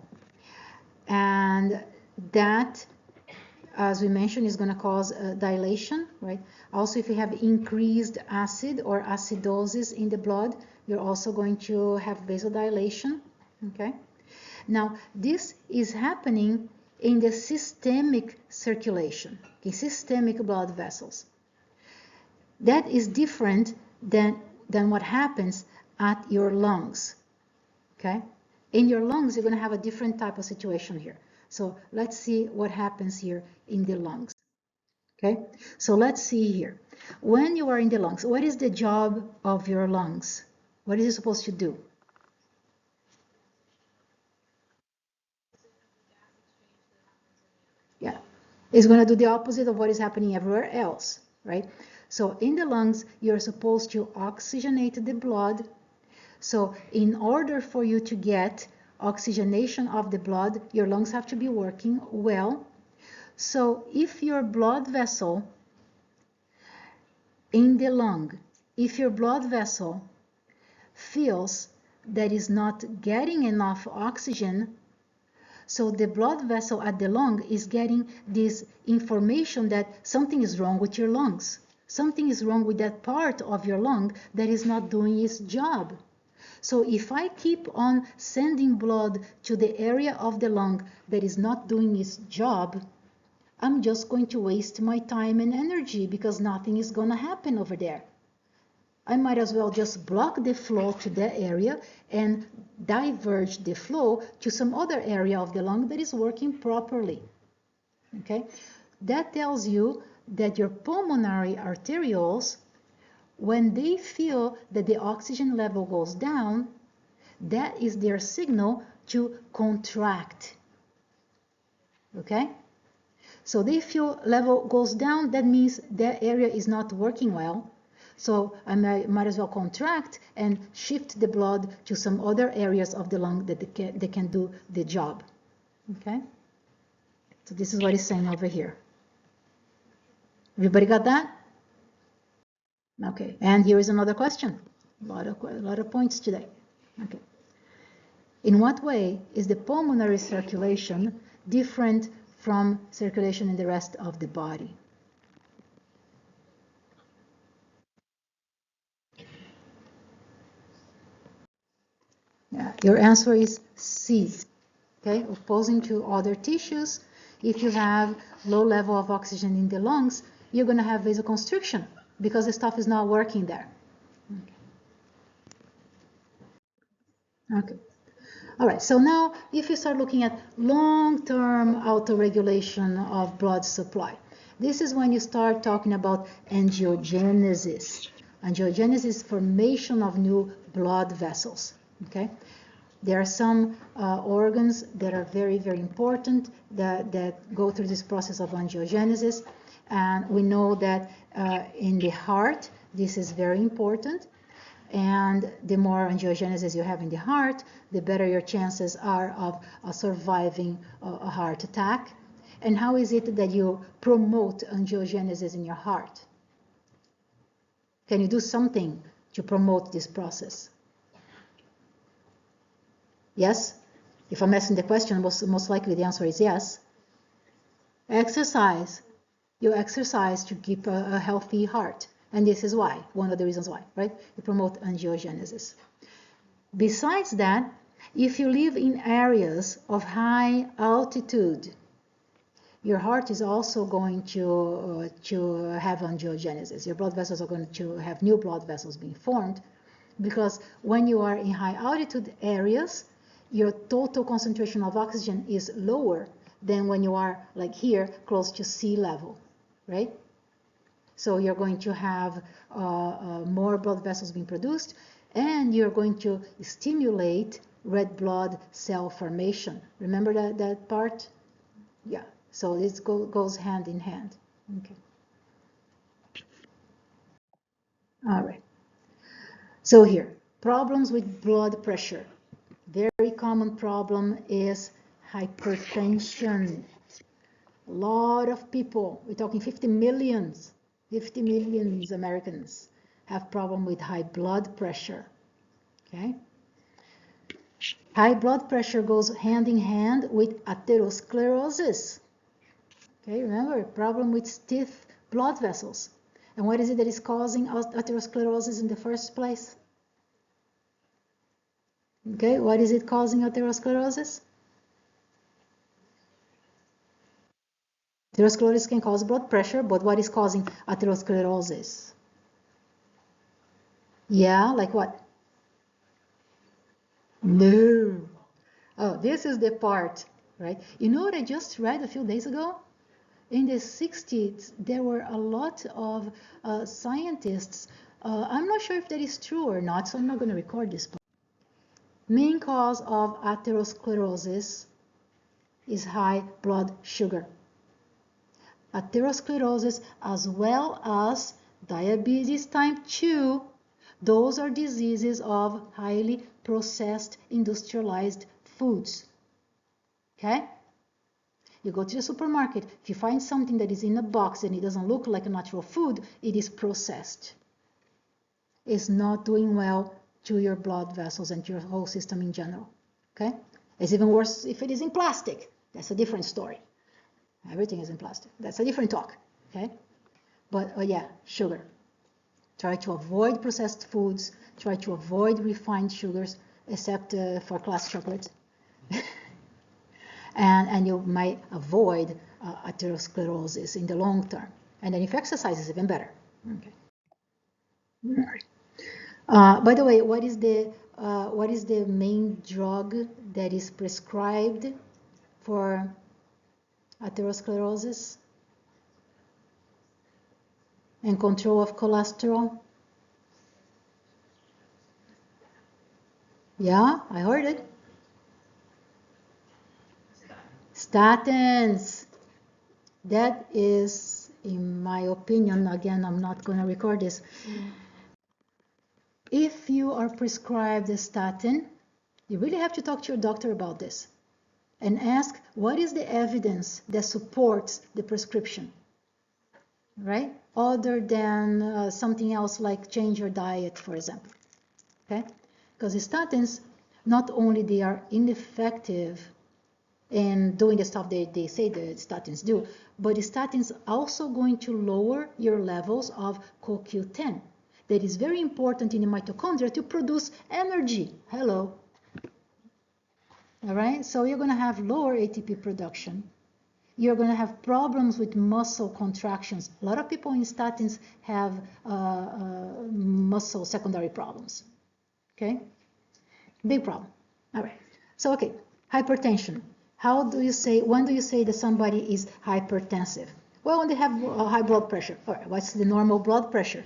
and that, as we mentioned, is going to cause dilation, right? Also, if you have increased acid or acidosis in the blood, you're also going to have vasodilation, okay? Now, this is happening in the systemic circulation, okay? Systemic blood vessels. That is different than what happens at your lungs, okay? In your lungs, you're going to have a different type of situation here. So let's see what happens here in the lungs, okay? So let's see here. When you are in the lungs, what is the job of your lungs? What is it supposed to do? Yeah, it's going to do the opposite of what is happening everywhere else, right? So in the lungs, you're supposed to oxygenate the blood. So in order for you to get oxygenation of the blood, your lungs have to be working well. So if your blood vessel in the lung, if your blood vessel feels that is not getting enough oxygen, so the blood vessel at the lung is getting this information that something is wrong with your lungs. Something is wrong with that part of your lung that is not doing its job. So if I keep on sending blood to the area of the lung that is not doing its job, I'm just going to waste my time and energy because nothing is going to happen over there. I might as well just block the flow to that area and diverge the flow to some other area of the lung that is working properly. Okay? That tells you that your pulmonary arterioles, when they feel that the oxygen level goes down, that is their signal to contract. Okay? So they feel level goes down, that means that area is not working well. So I might as well contract and shift the blood to some other areas of the lung that they can do the job. Okay? So this is what he's saying over here. Everybody got that? Okay, and here is another question. A lot of points today. Okay. In what way is the pulmonary circulation different from circulation in the rest of the body? Yeah, your answer is C. Okay, opposing to other tissues, if you have low level of oxygen in the lungs, you're going to have vasoconstriction because the stuff is not working there. Okay. All right, so now if you start looking at long-term autoregulation of blood supply, this is when you start talking about angiogenesis. Angiogenesis is formation of new blood vessels, okay? There are some organs that are very, very important that go through this process of angiogenesis. And we know that in the heart, this is very important. And the more angiogenesis you have in the heart, the better your chances are of surviving a heart attack. And how is it that you promote angiogenesis in your heart? Can you do something to promote this process? Yes? If I'm asking the question, most likely the answer is yes. Exercise. You exercise to keep a healthy heart. And this is why, one of the reasons why, right? You promote angiogenesis. Besides that, if you live in areas of high altitude, your heart is also going to have angiogenesis. Your blood vessels are going to have new blood vessels being formed because when you are in high altitude areas, your total concentration of oxygen is lower than when you are like here, close to sea level, right? So you're going to have more blood vessels being produced, and you're going to stimulate red blood cell formation. Remember that part? Yeah, so this goes hand in hand. Okay. All right. So here, problems with blood pressure. Very common problem is hypertension. A lot of people, we're talking 50 millions Americans have problem with high blood pressure. Okay. High blood pressure goes hand in hand with atherosclerosis. Okay, remember, problem with stiff blood vessels. And what is it that is causing atherosclerosis in the first place? Okay, what is it causing atherosclerosis? Atherosclerosis can cause blood pressure, but what is causing atherosclerosis? Yeah, like what? No. Oh, this is the part, right? You know what I just read a few days ago? In the 60s, there were a lot of scientists. I'm not sure if that is true or not, so I'm not going to record this. Main cause of atherosclerosis is high blood sugar. Atherosclerosis as well as diabetes type 2, those are diseases of highly processed industrialized foods. Okay? You go to the supermarket, if you find something that is in a box and it doesn't look like a natural food, it is processed. It's not doing well to your blood vessels and to your whole system in general. Okay? It's even worse if it is in plastic. That's a different story. Everything is in plastic. That's a different talk. Okay? But yeah, sugar. Try to avoid processed foods. Try to avoid refined sugars, except for class chocolate. and you might avoid atherosclerosis in the long term. And then if you exercise, it's even better. Okay. All right. By the way, what is the main drug that is prescribed for atherosclerosis and control of cholesterol? Yeah, I heard it. Statins. That is, in my opinion, again, I'm not going to record this. If you are prescribed a statin, you really have to talk to your doctor about this and ask what is the evidence that supports the prescription, right? Other than something else like change your diet, for example, okay? Because the statins, not only they are ineffective in doing the stuff they say the statins do, but the statins also going to lower your levels of CoQ10. That is very important in the mitochondria to produce energy. Hello. All right, so you're going to have lower ATP production. You're going to have problems with muscle contractions. A lot of people in statins have muscle secondary problems. Okay, big problem. All right, so okay, hypertension. When do you say that somebody is hypertensive? Well, when they have high blood pressure. All right, what's the normal blood pressure?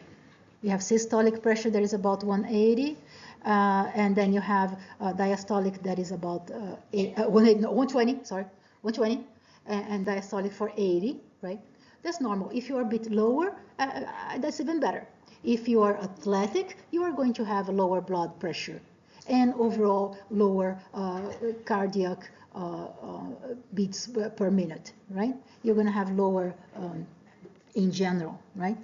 You have systolic pressure that is about 180, and then you have diastolic that is about 120, sorry, 120, and diastolic for 80, right? That's normal. If you are a bit lower, that's even better. If you are athletic, you are going to have a lower blood pressure and overall lower cardiac beats per minute, right? You're going to have lower in general, right?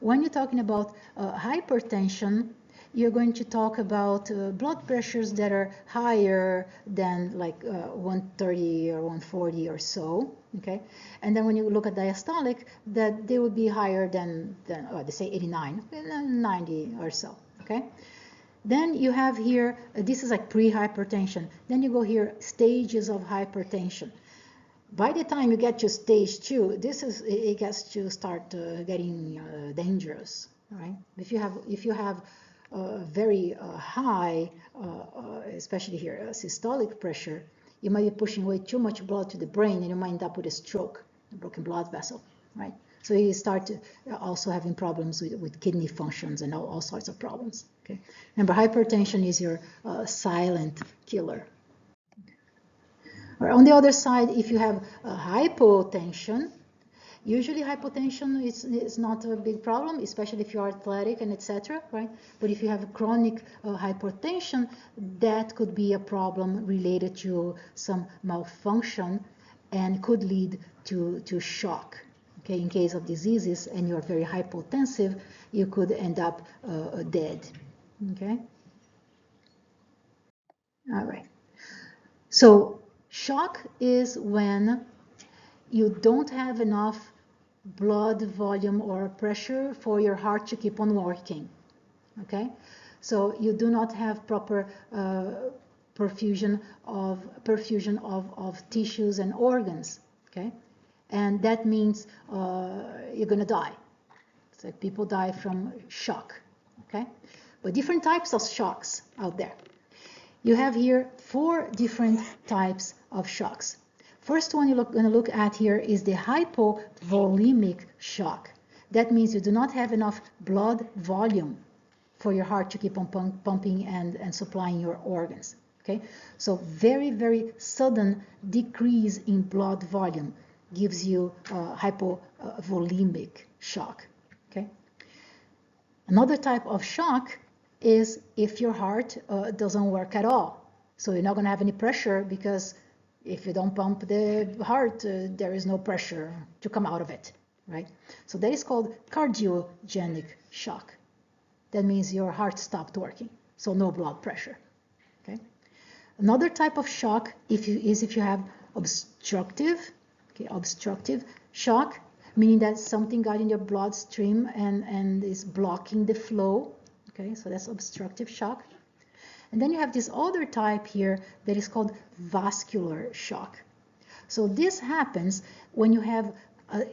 When you're talking about hypertension, you're going to talk about blood pressures that are higher than like 130 or 140 or so, okay? And then when you look at diastolic, that they would be higher than they say 89, 90 or so, okay? Then you have here, this is like pre-hypertension. Then you go here, stages of hypertension. By the time you get to stage 2, it gets to start getting dangerous, right? If you have very high, especially here, systolic pressure, you might be pushing way too much blood to the brain, and you might end up with a stroke, a broken blood vessel, right? So you start also having problems with kidney functions and all sorts of problems. Okay. Remember, hypertension is your silent killer. Or on the other side, if you have hypotension, usually hypotension is not a big problem, especially if you're athletic and etc., right? But if you have chronic hypertension, that could be a problem related to some malfunction and could lead to shock. Okay, in case of diseases and you're very hypotensive, you could end up dead. Okay. All right. So shock is when you don't have enough blood volume or pressure for your heart to keep on working. Okay, so you do not have proper perfusion of tissues and organs. Okay, and that means you're gonna die. So people die from shock. Okay, but different types of shocks out there. You have here 4 different types of shocks. First one you're going to look at here is the hypovolemic shock. That means you do not have enough blood volume for your heart to keep on pumping and supplying your organs. Okay, so very, very sudden decrease in blood volume gives you hypovolemic shock. Okay, another type of shock is if your heart doesn't work at all. So you're not going to have any pressure because if you don't pump the heart, there is no pressure to come out of it, right? So that is called cardiogenic shock. That means your heart stopped working, so no blood pressure, okay? Another type of shock is if you have obstructive shock, meaning that something got in your bloodstream and is blocking the flow, okay? So that's obstructive shock. And then you have this other type here that is called vascular shock. So this happens when you have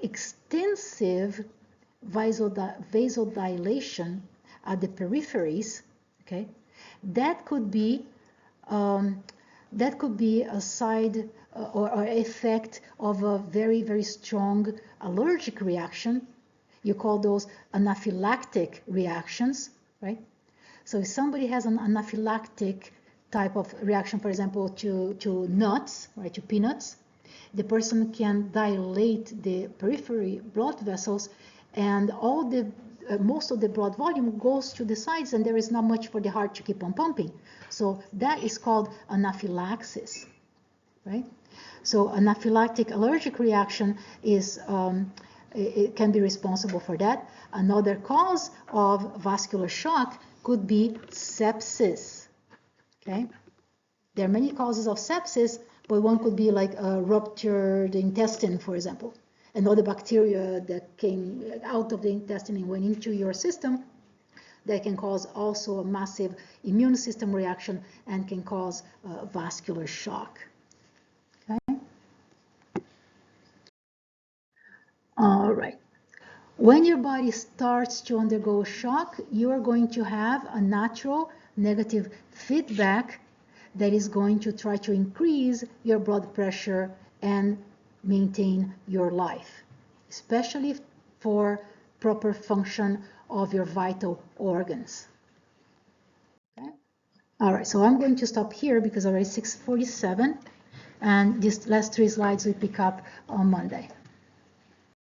extensive vasodilation at the peripheries. Okay, that could be a side or effect of a very, very strong allergic reaction. You call those anaphylactic reactions, right? So if somebody has an anaphylactic type of reaction, for example, to nuts, right, to peanuts, the person can dilate the periphery blood vessels, and most of the blood volume goes to the sides, and there is not much for the heart to keep on pumping. So that is called anaphylaxis, right? So anaphylactic allergic reaction is it can be responsible for that. Another cause of vascular shock could be sepsis. Okay, there are many causes of sepsis, but one could be like a ruptured intestine, for example. Another bacteria that came out of the intestine and went into your system that can cause also a massive immune system reaction and can cause vascular shock. Okay. All right. When your body starts to undergo shock, you are going to have a natural negative feedback that is going to try to increase your blood pressure and maintain your life, especially for proper function of your vital organs. Okay? All right, so I'm going to stop here because already 6:47, and these last 3 slides we pick up on Monday.